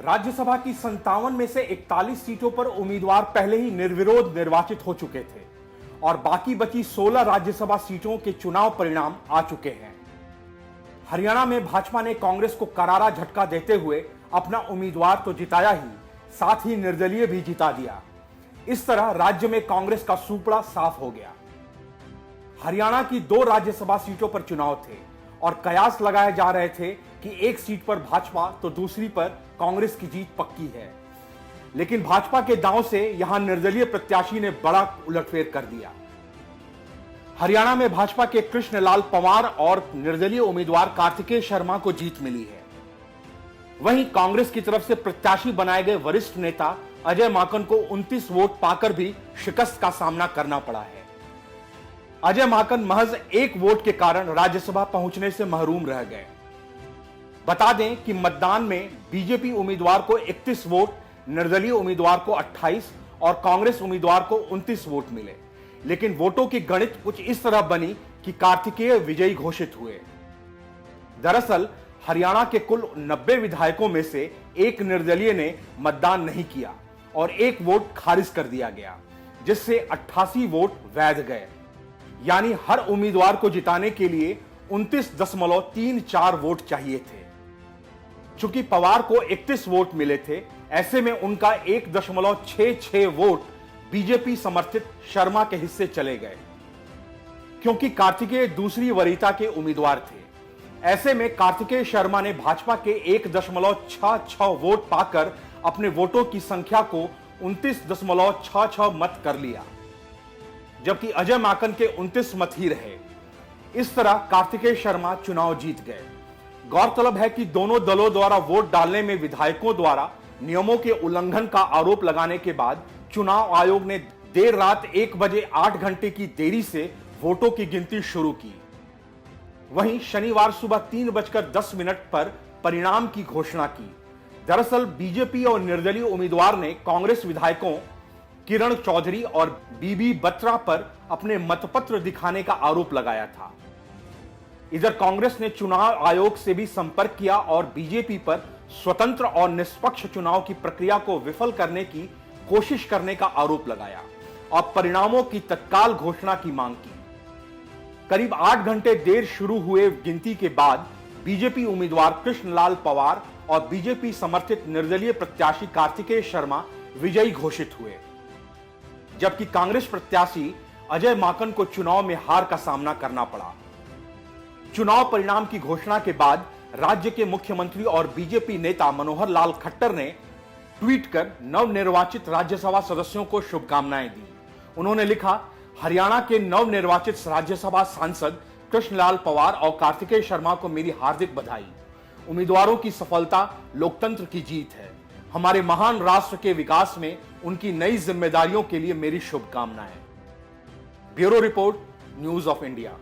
राज्यसभा की 57 में से 41 सीटों पर उम्मीदवार पहले ही निर्विरोध निर्वाचित हो चुके थे और बाकी बची 16 राज्यसभा सीटों के चुनाव परिणाम आ चुके हैं। हरियाणा में भाजपा ने कांग्रेस को करारा झटका देते हुए अपना उम्मीदवार तो जिताया ही, साथ ही निर्दलीय भी जिता दिया। इस तरह राज्य में कांग्रेस का सूपड़ा साफ हो गया। हरियाणा की 2 राज्यसभा सीटों पर चुनाव थे और कयास लगाए जा रहे थे कि एक सीट पर भाजपा तो दूसरी पर कांग्रेस की जीत पक्की है। लेकिन भाजपा के दांव से यहां निर्दलीय प्रत्याशी ने बड़ा उलटफेर कर दिया। हरियाणा में भाजपा के कृष्णलाल पंवार और निर्दलीय उम्मीदवार कार्तिकेय शर्मा को जीत मिली है। वहीं कांग्रेस की तरफ से प्रत्याशी बनाए गए वरिष्ठ नेता अजय माकन को 29 वोट पाकर भी शिकस्त का सामना करना पड़ा है। अजय माकन महज 1 वोट के कारण राज्यसभा पहुंचने से महरूम रह गए। बता दें कि मतदान में बीजेपी उम्मीदवार को 31 वोट, निर्दलीय उम्मीदवार को 28 और कांग्रेस उम्मीदवार को 29 वोट मिले। लेकिन वोटों की गणित कुछ इस तरह बनी कि कार्तिकेय विजयी घोषित हुए। दरअसल हरियाणा के कुल 90 विधायकों में से एक निर्दलीय ने मतदान नहीं किया और 1 वोट खारिज कर दिया गया, जिससे 88 वोट वैध गए। यानी हर उम्मीदवार को जिताने के लिए 29.34 वोट चाहिए थे। चूंकि पवार को 31 वोट मिले थे, ऐसे में उनका 1.66 वोट बीजेपी समर्थित शर्मा के हिस्से चले गए। क्योंकि कार्तिकेय दूसरी वरीयता के उम्मीदवार थे, ऐसे में कार्तिकेय शर्मा ने भाजपा के 1.66 वोट पाकर अपने वोटों की संख्या को 29.66 मत कर लिया, जबकि अजय माकन के 29 मत ही रहे। इस तरह कार्तिकेय शर्मा चुनाव जीत गए। गौरतलब है कि दोनों दलों द्वारा वोट डालने में विधायकों द्वारा नियमों के उल्लंघन का आरोप लगाने के बाद चुनाव आयोग ने देर रात 1 बजे 8 घंटे की देरी से वोटों की गिनती शुरू की। वहीं शनिवार सुबह 3:10 पर परिणाम की घोषणा की। दरअसल बीजेपी और निर्दलीय उम्मीदवार ने कांग्रेस विधायकों किरण चौधरी और बीबी बत्रा पर अपने मतपत्र दिखाने का आरोप लगाया था। इधर कांग्रेस ने चुनाव आयोग से भी संपर्क किया और बीजेपी पर स्वतंत्र और निष्पक्ष चुनाव की प्रक्रिया को विफल करने की कोशिश करने का आरोप लगाया और परिणामों की तत्काल घोषणा की मांग की। करीब 8 घंटे देर शुरू हुए गिनती के बाद बीजेपी उम्मीदवार कृष्णलाल पंवार और बीजेपी समर्थित निर्दलीय प्रत्याशी कार्तिकेय शर्मा विजयी घोषित हुए, जबकि कांग्रेस प्रत्याशी अजय माकन को चुनाव में हार का सामना करना पड़ा। चुनाव परिणाम की घोषणा के बाद राज्य के मुख्यमंत्री और बीजेपी नेता मनोहर लाल खट्टर ने ट्वीट कर नवनिर्वाचित राज्यसभा सदस्यों को शुभकामनाएं दी। उन्होंने लिखा, हरियाणा के नवनिर्वाचित राज्यसभा सांसद कृष्णलाल पंवार और कार्तिकेय शर्मा को मेरी हार्दिक बधाई। उम्मीदवारों की सफलता लोकतंत्र की जीत है। हमारे महान राष्ट्र के विकास में उनकी नई जिम्मेदारियों के लिए मेरी शुभकामनाएं। Bureau report, news of India.